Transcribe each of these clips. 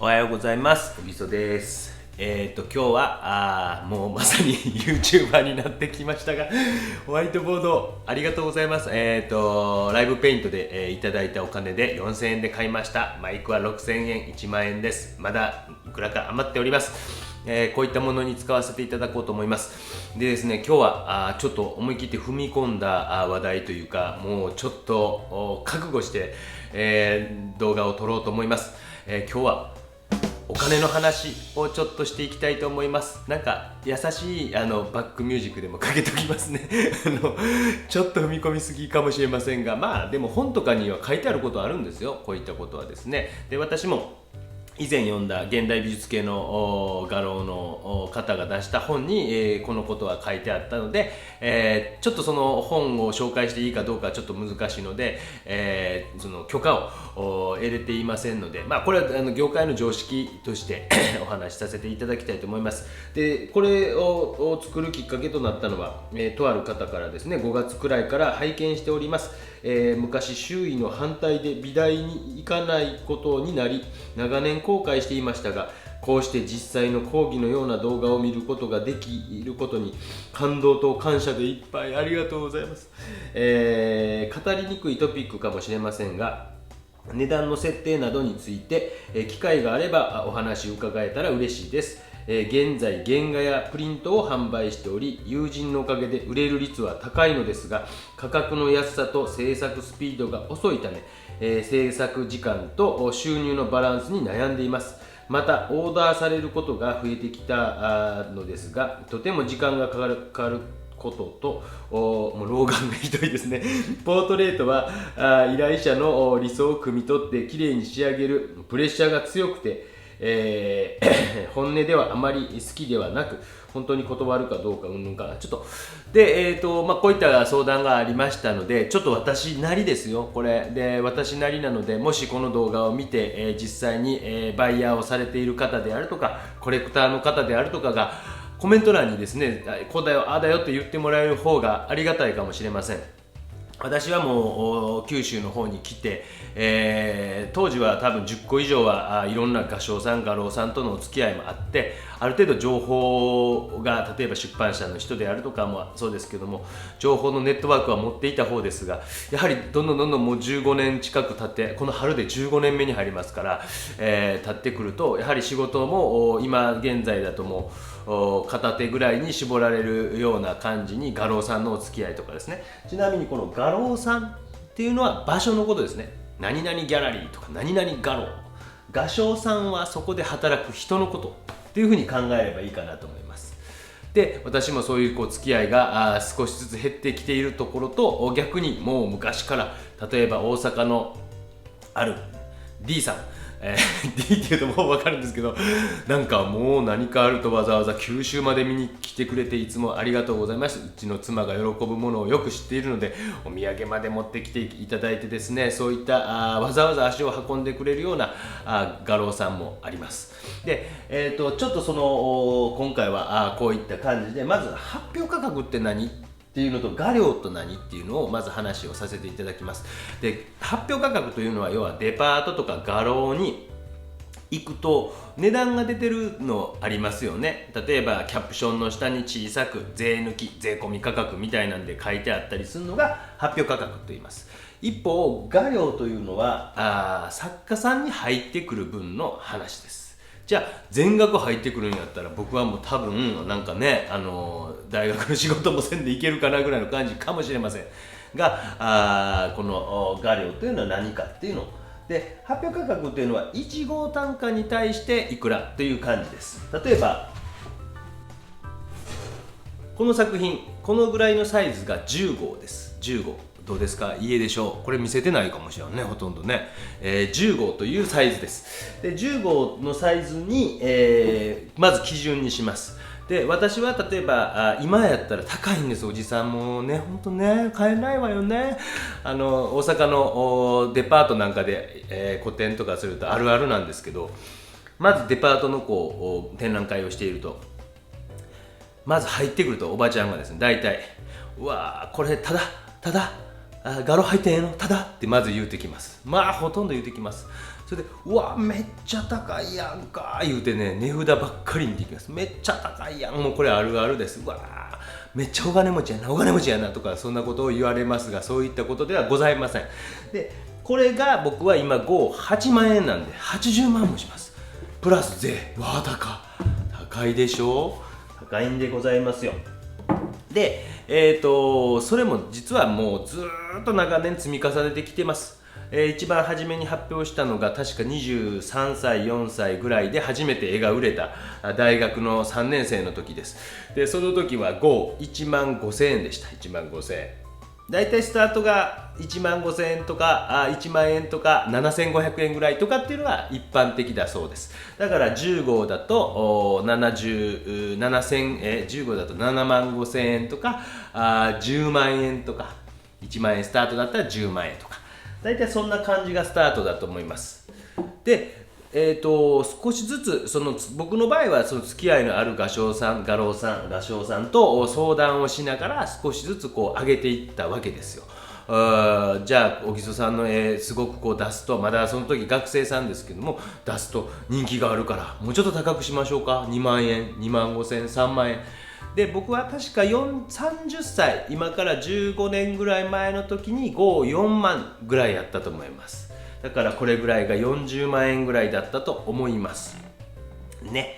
おはようございます。おみそです。今日はもうまさに YouTuber になってきましたが、ホワイトボードありがとうございます。ライブペイントで、いただいたお金で4000円で買いました。マイクは6000円、1万円です。まだいくらか余っております。こういったものに使わせていただこうと思います。でですね、今日はちょっと思い切って踏み込んだ話題というか、もうちょっと覚悟して、動画を撮ろうと思います。今日はお金の話をちょっとしていきたいと思います。なんか優しいバックミュージックでもかけときますねちょっと踏み込みすぎかもしれませんが、まあでも本とかには書いてあることあるんですよ。こういったことはですね。で、私も以前読んだ現代美術系の画廊の方が出した本に、このことは書いてあったので、ちょっとその本を紹介していいかどうかはちょっと難しいので、その許可を得れていませんので、まあこれは業界の常識としてお話しさせていただきたいと思います。で、これを作るきっかけとなったのは、とある方からですね、5月くらいから拝見しております。昔周囲の反対で美大に行かないことになり、長年後悔していましたが、こうして実際の講義のような動画を見ることができることに感動と感謝でいっぱい。ありがとうございます。語りにくいトピックかもしれませんが、値段の設定などについて、機会があればお話伺えたら嬉しいです。現在原画やプリントを販売しており、友人のおかげで売れる率は高いのですが、価格の安さと制作スピードが遅いため、制作時間と収入のバランスに悩んでいます。またオーダーされることが増えてきたのですが、とても時間がかかることと、もう老眼がひどいですね。ポートレートは依頼者の理想を汲み取ってきれいに仕上げるプレッシャーが強くて、本音ではあまり好きではなく、本当に断るかどうかうんぬんかなちょっとで、こういった相談がありましたので、ちょっと私なりですよ、これで私なりなので、もしこの動画を見て、実際に、バイヤーをされている方であるとかコレクターの方であるとかがコメント欄にですね、こうだよああだよって言ってもらえる方がありがたいかもしれません。私はもう九州の方に来て、当時は多分10個以上はいろんな画商さん画廊さんとのお付き合いもあって、ある程度情報が、例えば出版社の人であるとかもそうですけども、情報のネットワークは持っていた方ですが、やはりどんどんもう15年近く経って、この春で15年目に入りますから、経ってくると、やはり仕事も今現在だともう片手ぐらいに絞られるような感じに、画廊さんのお付き合いとかですね。ちなみにこの画廊さんっていうのは場所のことですね。何々ギャラリーとか何々画廊、画商さんはそこで働く人のことっていうふうに考えればいいかなと思います。で、私もそういう付き合いが少しずつ減ってきているところと、逆にもう昔から、例えば大阪のある D さん、D っていうともう分かるんですけど、なんかもう何かあるとわざわざ九州まで見に来てくれて、いつもありがとうございます。うちの妻が喜ぶものをよく知っているので、お土産まで持ってきていただいてですね、そういったわざわざ足を運んでくれるような画廊さんもあります。で、ちょっとその今回はこういった感じで、まず発表価格って何っていうのと、画料と何っていうのをまず話をさせていただきます。で、発表価格というのは、要はデパートとか画廊に行くと値段が出てるのありますよね。例えばキャプションの下に小さく税抜き税込み価格みたいなんで書いてあったりするのが発表価格と言います。一方画料というのは作家さんに入ってくる分の話です。じゃあ全額入ってくるんやったら、僕はもう多分なんかね、大学の仕事もせんでいけるかなぐらいの感じかもしれませんが、この画料というのは何かっていうので、発表価格というのは1号単価に対していくらという感じです。例えばこの作品、このぐらいのサイズが10号です。10号どうですか、家でしょう。これ見せてないかもしれないね、ほとんどね。10号というサイズです。で、10号のサイズに、まず基準にします。で、私は例えば今やったら高いんです。おじさんもね、ほんとね、買えないわよね。大阪のデパートなんかで、個展とかするとあるあるなんですけど、まずデパートの展覧会をしていると、まず入ってくるとおばちゃんがですね、大体うわーこれただ画廊入ってええのただってまず言うてきます。まあほとんど言うてきます。それでうわめっちゃ高いやんか言うてね、値札ばっかり見ていきます。めっちゃ高いやん、もうこれあるあるです。うわめっちゃお金持ちやな、お金持ちやなとかそんなことを言われますが、そういったことではございません。でこれが僕は今8万円なんで80万もします。プラス税。わあ高いでしょう。高いんでございますよ。でそれも実はもうずーっと長年積み重ねてきてます。一番初めに発表したのが確か23歳4歳ぐらいで初めて絵が売れた大学の3年生の時です。でその時は1万5000円でした。1万5000円。だいたいスタートが1万5000円とか1万円とか7500円ぐらいとかっていうのが一般的だそうです。だから10号だと10号だと7万5000円とか10万円とか1万円スタートだったら10万円とかだいたいそんな感じがスタートだと思います。で少しずつ僕の場合はその付き合いのある画商さんと相談をしながら少しずつ上げていったわけですよ。じゃあ小木曽さんの絵すごく出すと、まだその時学生さんですけども出すと人気があるからもうちょっと高くしましょうか、2万円2万5千円3万円で、僕は確か30歳今から15年ぐらい前の時に4万ぐらいやったと思います。だからこれぐらいが40万円ぐらいだったと思いますね。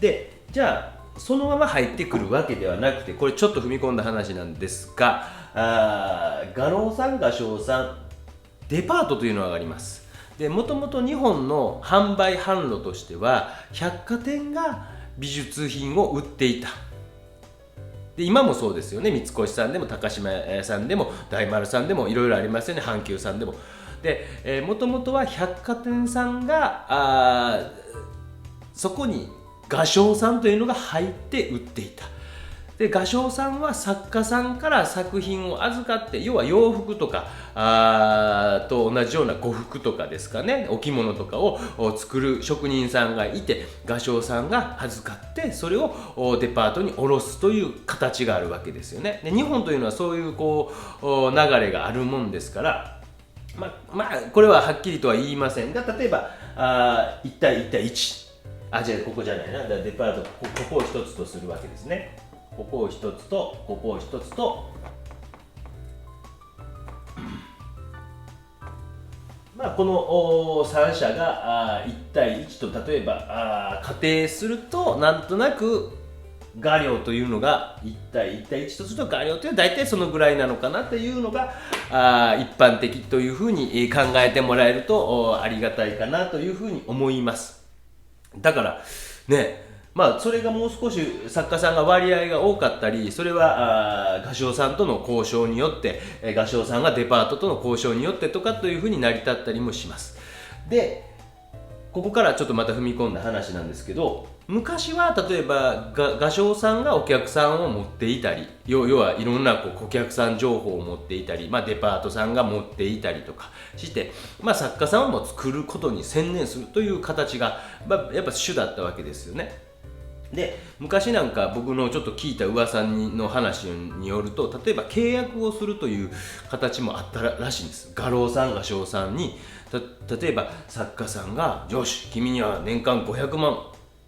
でじゃあそのまま入ってくるわけではなくて、これちょっと踏み込んだ話なんですが、画廊さん画商さんデパートというのがあります。でもともと日本の販売販路としては百貨店が美術品を売っていた。で今もそうですよね。三越さんでも高島屋さんでも大丸さんでもいろいろありますよね。阪急さんでも。でもともとは百貨店さんがそこに画商さんというのが入って売っていた。で画商さんは作家さんから作品を預かって、要は洋服とかと同じような呉服とかですかね、お着物とかを作る職人さんがいて、画商さんが預かってそれをデパートに卸すという形があるわけですよね。で日本というのはそういう流れがあるもんですから、まあこれははっきりとは言いませんが、例えば1対1対1、じゃあここじゃないな、デパートここを一つとするわけですね。ここを一つとここを一つとこの3社が1対1と例えば仮定すると、なんとなく画量というのが1対1対1とすると画量というのは大体そのぐらいなのかなというのが一般的というふうに考えてもらえるとありがたいかなというふうに思います。だからね、それがもう少し作家さんが割合が多かったり、それは画商さんとの交渉によって、画商さんがデパートとの交渉によってとかというふうに成り立ったりもします。でここからちょっとまた踏み込んだ話なんですけど、昔は例えば画商さんがお客さんを持っていたり、要はいろんな顧客さん情報を持っていたり、デパートさんが持っていたりとかして、作家さんをも作ることに専念するという形が、やっぱ主だったわけですよね。で昔なんか僕のちょっと聞いた噂の話によると、例えば契約をするという形もあったらしいんです。画廊さん画商さんに例えば作家さんがよし君には年間500万っ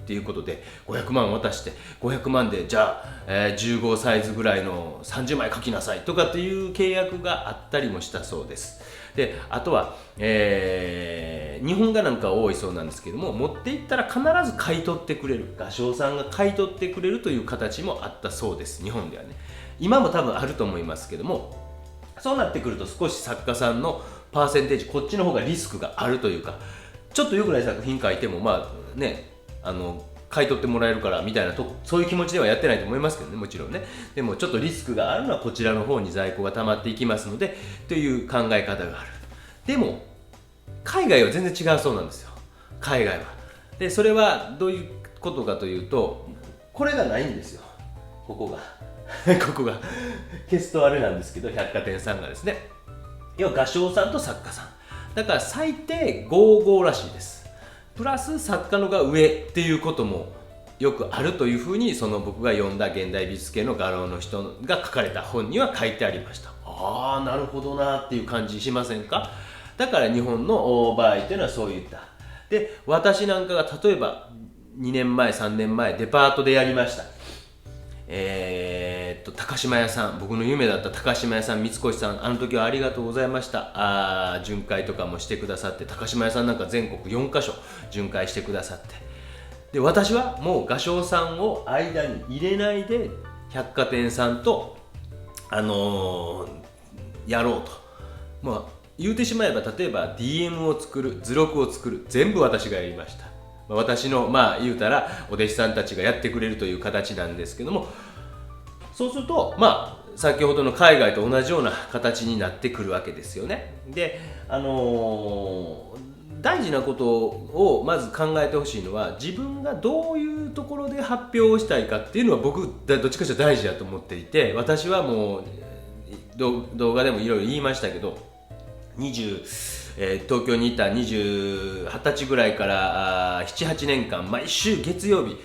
ていうことで500万渡して、500万でじゃあ、15サイズぐらいの30枚書きなさいとかっていう契約があったりもしたそうです。であとは、日本画なんか多いそうなんですけども、持っていったら必ず買い取ってくれる、画商さんが買い取ってくれるという形もあったそうです。日本ではね、今も多分あると思いますけども、そうなってくると少し作家さんのパーセンテージ、こっちの方がリスクがあるというか、ちょっと良くない作品書いても買い取ってもらえるからみたいなそういう気持ちではやってないと思いますけどね、もちろんね。でもちょっとリスクがあるのはこちらの方に在庫が溜まっていきますのでという考え方がある。でも海外は全然違うそうなんですよ。海外は。でそれはどういうことかというと、これがないんですよ。ここがここが消すとあれなんですけど、百貨店さんがですね、要は画商さんと作家さんだから最低55らしいです。プラス作家のが上っていうこともよくあるというふうに、その僕が読んだ現代美術系の画廊の人が書かれた本には書いてありました。ああなるほどなっていう感じしませんか。だから日本の場合というのはそういったで、私なんかが例えば2年前3年前デパートでやりました。高島屋さん、僕の夢だった高島屋さん、三越さん、あの時はありがとうございました。巡回とかもしてくださって、高島屋さんなんか全国4カ所巡回してくださって、で私はもう画商さんを間に入れないで百貨店さんと、やろうと、まあ、言うてしまえば例えば DM を作る、図録を作る、全部私がやりました。私の言うたらお弟子さんたちがやってくれるという形なんですけども、そうすると先ほどの海外と同じような形になってくるわけですよね。で、大事なことをまず考えてほしいのは、自分がどういうところで発表をしたいかっていうのは僕どっちかというと大事だと思っていて、私はもう動画でもいろいろ言いましたけど、東京にいた20歳ぐらいから7、8年間毎週月曜日、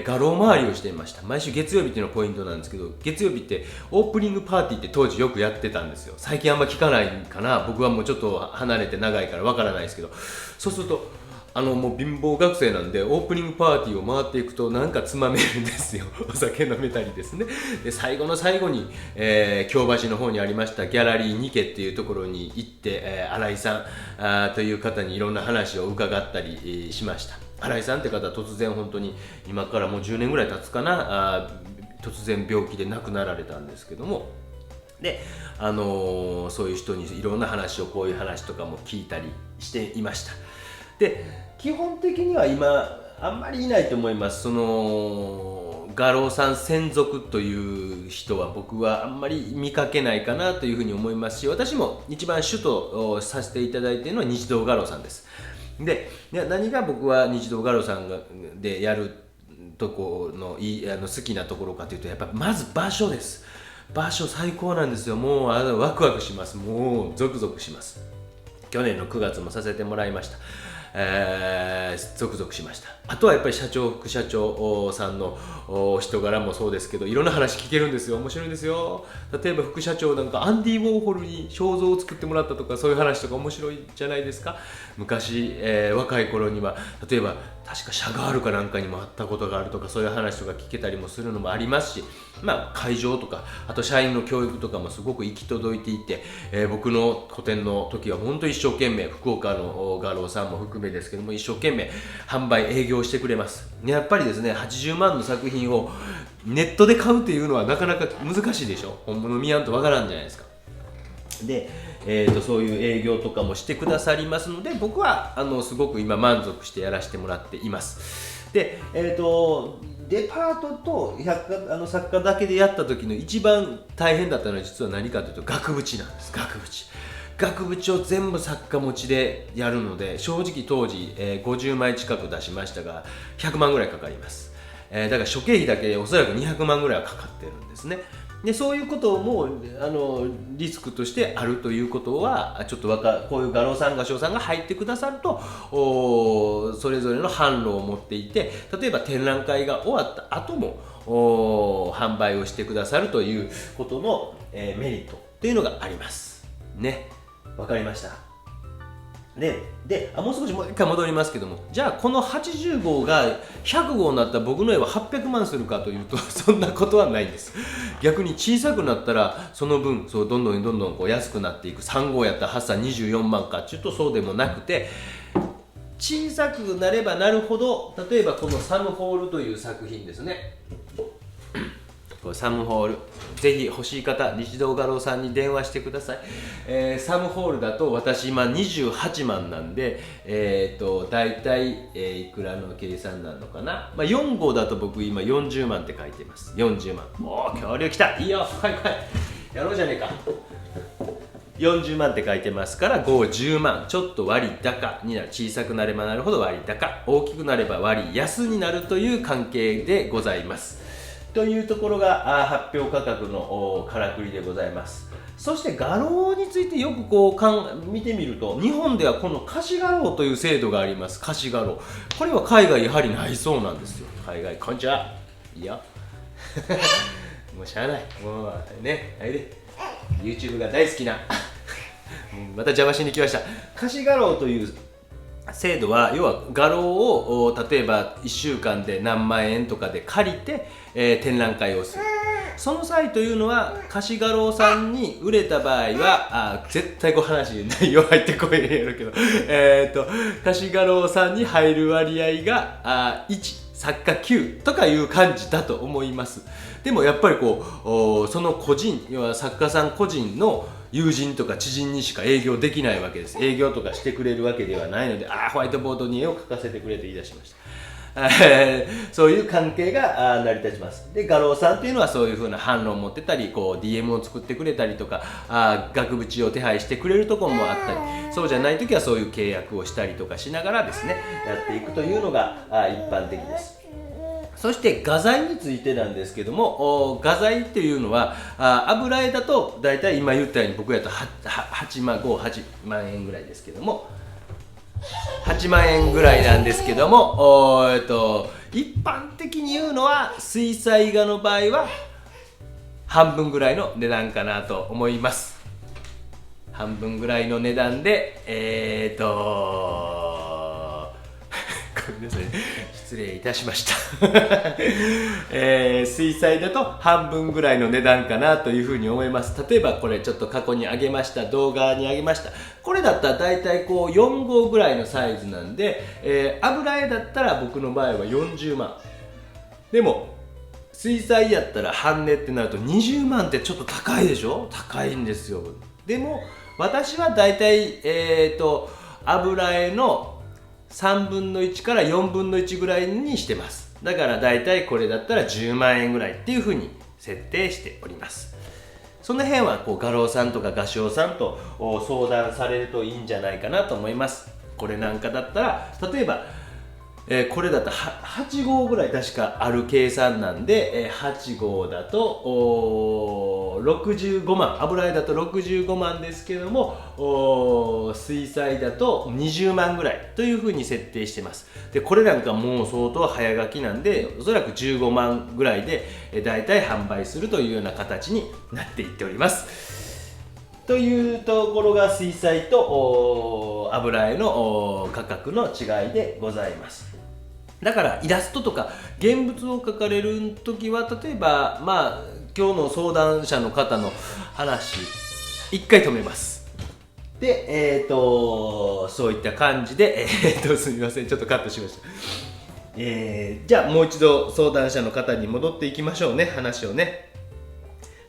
画廊回りをしていました。毎週月曜日っていうのがポイントなんですけど、月曜日ってオープニングパーティーって当時よくやってたんですよ。最近あんま聞かないかな、僕はもうちょっと離れて長いからわからないですけど、そうするともう貧乏学生なんでオープニングパーティーを回っていくとなんかつまめるんですよ。お酒飲めたりですね。で最後の最後に、京橋の方にありましたギャラリーニケっていうところに行って、新井さんという方にいろんな話を伺ったり、しました。新井さんって方は突然本当に今からもう10年ぐらい経つかな、突然病気で亡くなられたんですけども、で、そういう人にいろんな話を、こういう話とかも聞いたりしていました。で基本的には今あんまりいないと思います。その画廊さん専属という人は僕はあんまり見かけないかなというふうに思いますし、私も一番主とさせていただいているのは日堂画廊さんです。で何が僕は日堂画廊さんでやるとこの好きなところかというと、やっぱまず場所です。場所最高なんですよ。もうワクワクします。もうゾクゾクします。去年の9月もさせてもらいました。ゾクゾクしました。あとはやっぱり社長副社長さんの人柄もそうですけど、いろんな話聞けるんですよ。面白いんですよ。例えば副社長なんかアンディ・ウォーホルに肖像を作ってもらったとか、そういう話とか面白いじゃないですか。昔、若い頃には例えば確かシャガールかなんかにも会ったことがあるとか、そういう話とか聞けたりもするのもありますし、会場とかあと社員の教育とかもすごく行き届いていて、僕の個展の時は本当に一生懸命、福岡の画廊さんも含めですけども、一生懸命販売営業してくれます。やっぱりですね、80万の作品をネットで買うっていうのはなかなか難しいでしょ。本物見やんとわからんじゃないですか。で、そういう営業とかもしてくださりますので、僕はすごく今満足してやらせてもらっています。で、デパートと作家だけでやった時の一番大変だったのは実は何かというと額縁なんです。額縁を全部作家持ちでやるので、正直当時、50枚近く出しましたが100万ぐらいかかります。だから諸経費だけでおそらく200万ぐらいはかかってるんですね。でそういうこともリスクとしてあるということは、ちょっとこういう画廊さん画商さんが入ってくださるとそれぞれの販路を持っていて、例えば展覧会が終わった後も販売をしてくださるということの、メリットっていうのがありますね。わかりました。でもう少しもう一回戻りますけども、じゃあこの80号が100号になった僕の絵は800万するかというとそんなことはないんです。逆に小さくなったらその分どんどんこう安くなっていく。3号やったら8歳24万かっていうとそうでもなくて、小さくなればなるほど、例えばこのサムホールという作品ですね。これサムホール、ぜひ欲しい方、日堂画廊さんに電話してください。サムホールだと私今28万なんで、だいたいいくらの計算なのかな、4号だと僕今40万って書いてます。40万。おー、恐竜来た。いいよ、はいやろうじゃねえか。40万って書いてますから、50万、ちょっと割高になる。小さくなればなるほど割高、大きくなれば割安になるという関係でございます。というところが発表価格のからくりでございます。そして画廊についてよく見てみると、日本ではこの貸し画廊という制度があります。貸し画廊、これは海外やはりないそうなんですよ。海外、こんにちは。いいよもうしゃあない、もうね、はいで YouTube が大好きなまた邪魔しに来ました。貸し画廊という制度は、要は画廊を例えば1週間で何万円とかで借りて、展覧会をする。その際というのは貸し画廊さんに売れた場合は絶対話内容入ってこえへんやろけど、貸し画廊さんに入る割合が1作家9とかいう感じだと思います。でもやっぱりその個人、要は作家さん個人の友人とか知人にしか営業できないわけです。営業とかしてくれるわけではないので、ホワイトボードに絵を描かせてくれと言い出しました。そういう関係が成り立ちます。で、画廊さんというのはそういう風な販路を持ってたり、DM を作ってくれたりとか、額縁を手配してくれるところもあったり、そうじゃない時はそういう契約をしたりとかしながらですね、やっていくというのが一般的です。そして画材についてなんですけども、画材っていうのは油絵だとだいたい今言ったように僕やと8万円ぐらいですけども、8万円ぐらいなんですけども、一般的に言うのは水彩画の場合は半分ぐらいの値段かなと思います。半分ぐらいの値段でごめんなさい、失礼いたしました水彩だと半分ぐらいの値段かなというふうに思います。例えばこれちょっと過去に上げました、動画に上げました。これだったらだいたい4号ぐらいのサイズなんで、油絵だったら僕の場合は40万。でも水彩やったら半値ってなると20万ってちょっと高いでしょ。高いんですよ。でも私はだいたい油絵の3分の1から4分の1ぐらいにしてます。だからだいたいこれだったら10万円ぐらいっていう風に設定しております。その辺は画廊さんとか画商さんと相談されるといいんじゃないかなと思います。これなんかだったら例えばこれだと8号ぐらい確かある計算なんで、8号だと65万、油絵だと65万ですけども、水彩だと20万ぐらいというふうに設定してます。でこれなんかもう相当早書きなんで、おそらく15万ぐらいでだいたい販売するというような形になっていっております。というところが水彩と油絵の価格の違いでございます。だからイラストとか現物を描かれる時は、例えば今日の相談者の方の話一回止めます。でそういった感じですみません、ちょっとカットしました。じゃあもう一度相談者の方に戻っていきましょうね、話をね。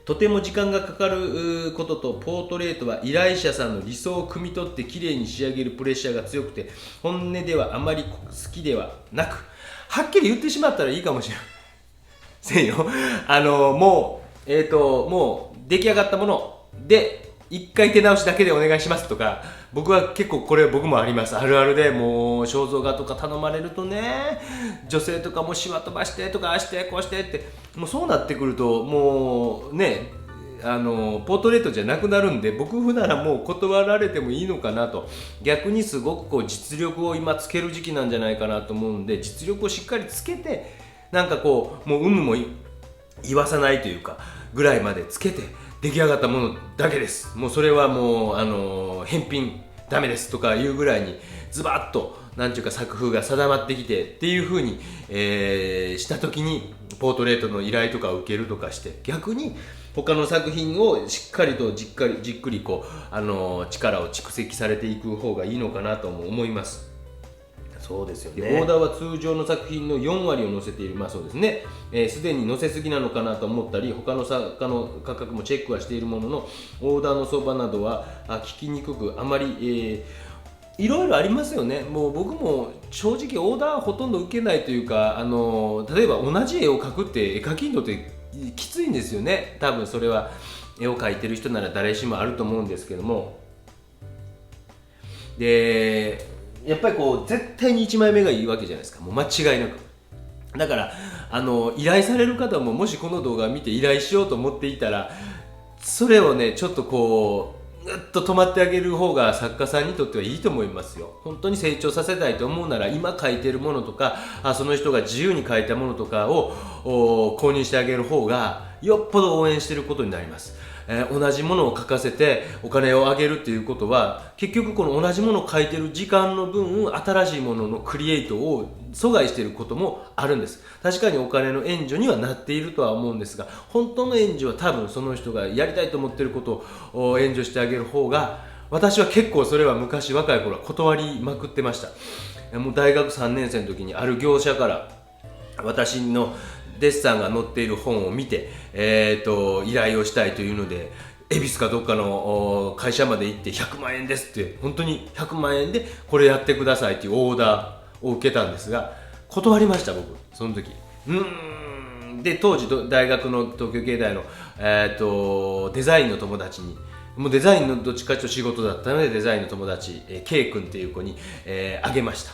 とても時間がかかることと、ポートレートは依頼者さんの理想を汲み取ってきれいに仕上げるプレッシャーが強くて、本音ではあまり好きではなく、はっきり言ってしまったらいいかもしれませんよ。もう出来上がったもので一回手直しだけでお願いしますとか、僕は結構これ僕もあります。あるあるで、もう肖像画とか頼まれるとね、女性とかもシワ飛ばしてとか、ああしてこうしてって、もうそうなってくるともうね、ポートレートじゃなくなるんで、僕ならもう断られてもいいのかなと。逆にすごく実力を今つける時期なんじゃないかなと思うんで、実力をしっかりつけて、なんかもう有無も言わさないというかぐらいまでつけて出来上がったものだけです。もうそれはもう返品ダメですとかいうぐらいにズバッとなんていうか作風が定まってきてっていう風に、した時にポートレートの依頼とかを受けるとかして、逆に他の作品をしっかりとじっくり力を蓄積されていく方がいいのかなとも思います。そうですよね。オーダーは通常の作品の4割を載せている。そうですね。すでに載せすぎなのかなと思ったり、他の作家の価格もチェックはしているものの、オーダーの相場などは聞きにくく、あまり、いろいろありますよね。もう僕も正直オーダーはほとんど受けないというか、例えば同じ絵を描くって絵描きにとってきついんですよね。多分それは絵を描いてる人なら誰しもあると思うんですけども、でやっぱり絶対に1枚目がいいわけじゃないですか。もう間違いなく。だから依頼される方ももしこの動画を見て依頼しようと思っていたら、それをねちょっとぐっと止まってあげる方が作家さんにとってはいいと思いますよ。本当に成長させたいと思うなら、今描いてるものとかその人が自由に描いたものとかを購入してあげる方がよっぽど応援してることになります。同じものを書かせてお金をあげるっていうことは、結局この同じものを書いてる時間の分、新しいもののクリエイトを阻害していることもあるんです。確かにお金の援助にはなっているとは思うんですが、本当の援助は多分その人がやりたいと思っていることを援助してあげる方が、私は結構それは昔若い頃は断りまくってました。もう大学3年生の時にある業者から私のデッサンが載っている本を見て、依頼をしたいというので、恵比寿かどっかの会社まで行って100万円ですって、本当に100万円でこれやってくださいっていうオーダーを受けたんですが、断りました僕その時。で当時大学の東京芸大の、デザインの友達に、もうデザインのどっちかというと仕事だったので、デザインの友達、K 君っていう子に、あげました。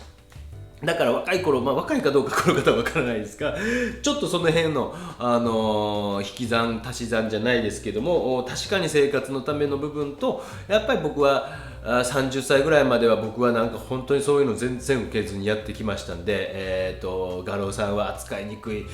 だから若い頃、若いかどうかこの方は分からないですが、ちょっとその辺の、引き算足し算じゃないですけども、確かに生活のための部分と、やっぱり僕は30歳ぐらいまでは僕はなんか本当にそういうの全然受けずにやってきましたんで、画廊さんは扱いにくい、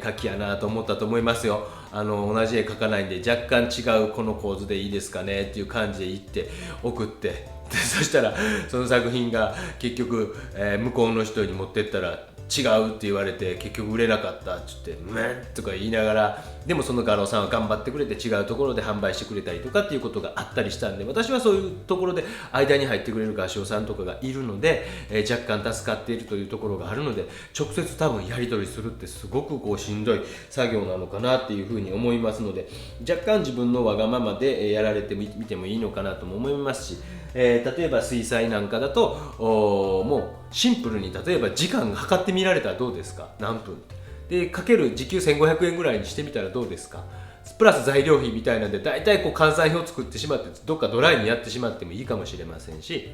書きやなと思ったと思いますよ。同じ絵描かないんで、若干違うこの構図でいいですかねっていう感じで言って送って、でそしたらその作品が結局、向こうの人に持ってったら違うって言われて、結局売れなかったって言って「めん」とか言いながら、でもその画廊さんは頑張ってくれて違うところで販売してくれたりとかっていうことがあったりしたんで、私はそういうところで間に入ってくれる画商さんとかがいるので、若干助かっているというところがあるので、直接多分やり取りするってすごくこうしんどい作業なのかなっていうふうに思いますので、若干自分のわがままでやられてみてもいいのかなとも思いますし、例えば水彩なんかだともうシンプルに、例えば時間が測ってみられたらどうですか、何分でかける時給1500円ぐらいにしてみたらどうですか、プラス材料費みたいなんで大体こう換算表を作ってしまって、どっかドライにやってしまってもいいかもしれませんし、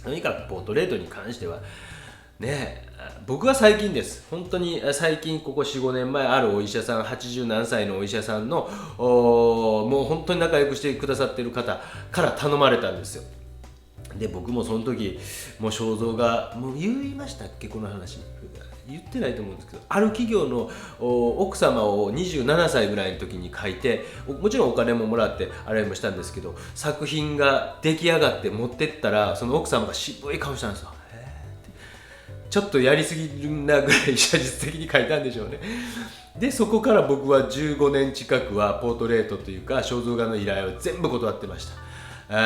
とにかくポートレートに関してはね、僕は最近です。本当に最近ここ 4,5 年前あるお医者さん、80何歳のお医者さんのもう本当に仲良くしてくださっている方から頼まれたんですよ。で僕もその時もう肖像が、もう言いましたっけこの話、言ってないと思うんですけど、ある企業の奥様を27歳ぐらいの時に描いて、もちろんお金ももらってあれもしたんですけど、作品が出来上がって持ってったら、その奥様が渋い顔したんですよ。ちょっとやりすぎるなぐらい写実的に描いたんでしょうね。でそこから僕は15年近くはポートレートというか肖像画の依頼を全部断ってました。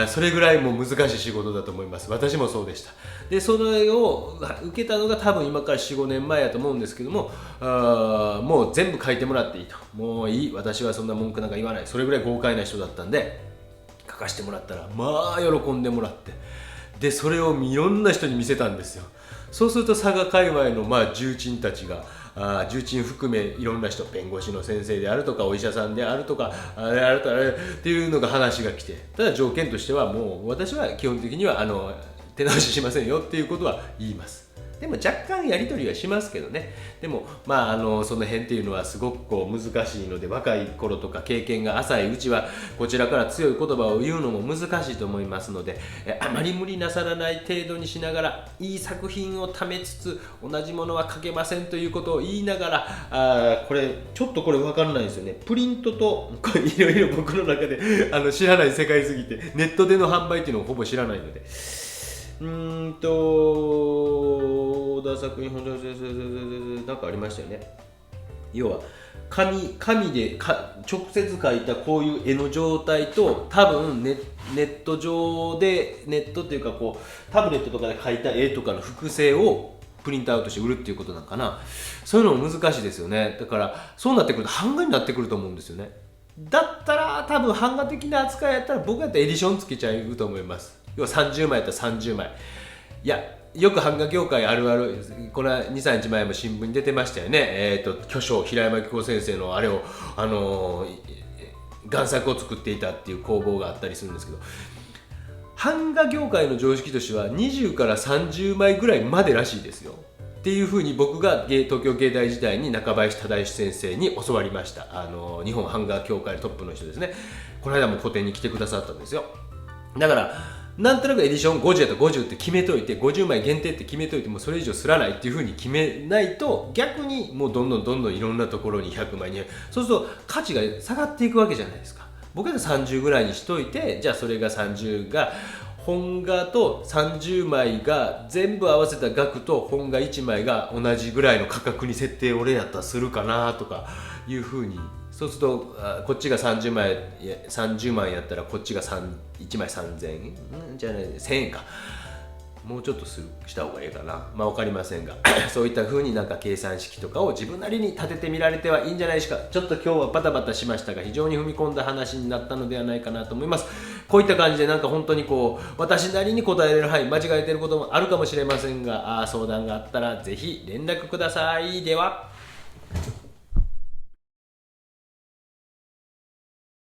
それぐらいもう難しい仕事だと思います。私もそうでした。でそれを受けたのが多分今から 4,5 年前やと思うんですけども、もう全部書いてもらっていいと、もういい、私はそんな文句なんか言わない、それぐらい豪快な人だったんで書かしてもらったら、まあ喜んでもらって、でそれをいろんな人に見せたんですよ。そうすると佐賀界隈の重鎮たちが、重鎮含めいろんな人、弁護士の先生であるとかお医者さんであるとかっていうのが話が来て、ただ条件としてはもう私は基本的には手直ししませんよっていうことは言います。でも若干やり取りはしますけどね。でもその辺っていうのはすごくこう難しいので、若い頃とか経験が浅いうちはこちらから強い言葉を言うのも難しいと思いますので、あまり無理なさらない程度にしながら、いい作品をためつつ同じものは書けませんということを言いながら、これちょっとこれ分からないですよね。プリントといろいろ僕の中で知らない世界すぎて、ネットでの販売っていうのをほぼ知らないので、作品なんかありましたよね。要は紙で直接描いたこういう絵の状態と、多分ネット上で、ネットっていうかこうタブレットとかで描いた絵とかの複製をプリントアウトして売るっていうことなのかな。そういうのも難しいですよね。だからそうなってくると版画になってくると思うんですよね。だったら多分版画的な扱いやったら、僕やったらエディションつけちゃうと思います。要は30枚やったら30枚。いや、よく版画業界あるある、これは 2,3 日前も新聞に出てましたよね。巨匠平山紀子先生のあれを贋作を作っていたっていう工房があったりするんですけど、版画業界の常識としては20から30枚ぐらいまでらしいですよっていうふうに、僕が東京芸大時代に中林忠義先生に教わりました。日本版画協会のトップの人ですね。この間も個展に来てくださったんですよ。だからなんとなくエディション50やったら50って決めといて、50枚限定って決めといて、もうそれ以上すらないっていう風に決めないと、逆にもうどんどんいろんなところに100枚に、そうすると価値が下がっていくわけじゃないですか。僕は30ぐらいにしといて、じゃあそれが30が本画と30枚が全部合わせた額と本画1枚が同じぐらいの価格に設定俺やったらするかなとかいうふうに、そうするとこっちが30万やったらこっちが1枚3000円、じゃあね1000円か、もうちょっとした方がいいかな、分かりませんがそういった風になんか計算式とかを自分なりに立ててみられてはいいんじゃないでしょうか。ちょっと今日はバタバタしましたが非常に踏み込んだ話になったのではないかなと思います。こういった感じでなんか本当に私なりに答えれる範囲、間違えてることもあるかもしれませんが、相談があったらぜひ連絡ください。では。